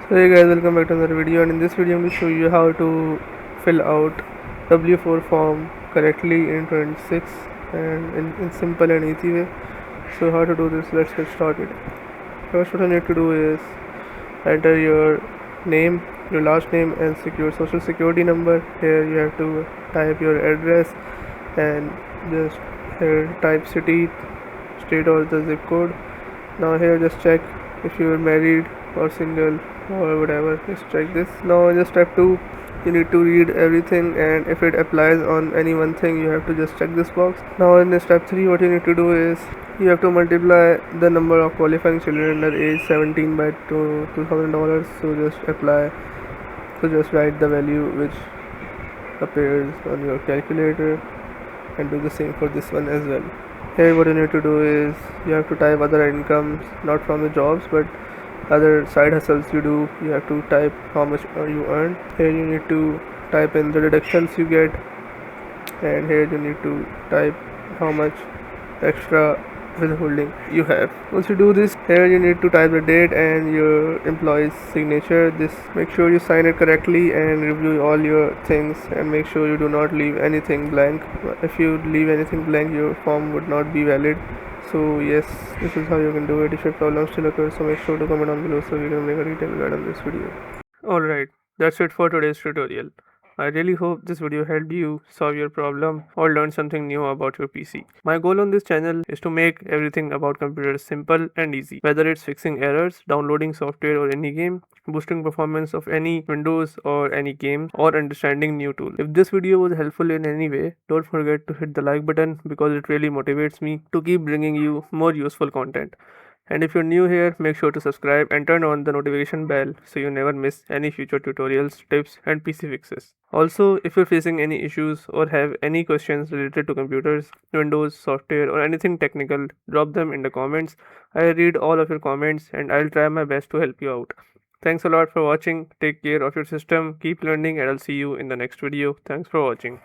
So hey guys, welcome back to another video, and in this video I'm going to show you how to fill out W-4 form correctly in 26 and in simple and easy way. So how to do this, let's get started. First what you need to do is enter your name, your last name and secure social security number. Here you have to type your address and just here type city, state or the zip code. Now here just check if you are married or single or whatever, just check this. Now in the step 2 you need to read everything, and if it applies on any one thing you have to just check this box. Now in the step 3 what you need to do is you have to multiply the number of qualifying children under age 17 by $2,000. So just apply, so just write the value which appears on your calculator and do the same for this one as well. Here what you need to do is you have to type other incomes, not from the jobs but other side hustles you do. You have to type how much you earn. Here you need to type in the deductions you get, and here you need to type how much extra withholding you have. Once you do this, here you need to type the date and your employee's signature. This make sure you sign it correctly and review all your things, and make sure you do not leave anything blank. If you leave anything blank, your form would not be valid. So yes, this is how you can do it. If your problem still occurs, so make sure to comment down below so we can make a detailed guide on this video. Alright, that's it for today's tutorial. I really hope this video helped you solve your problem or learn something new about your PC. My goal on this channel is to make everything about computers simple and easy, whether it's fixing errors, downloading software or any game, boosting performance of any Windows or any game, or understanding new tools. If this video was helpful in any way, don't forget to hit the like button because it really motivates me to keep bringing you more useful content. And if you're new here, make sure to subscribe and turn on the notification bell so you never miss any future tutorials, tips and PC fixes. Also, if you're facing any issues or have any questions related to computers, Windows, software or anything technical, drop them in the comments. I read all of your comments and I'll try my best to help you out. Thanks a lot for watching. Take care of your system, keep learning, and I'll see you in the next video. Thanks for watching.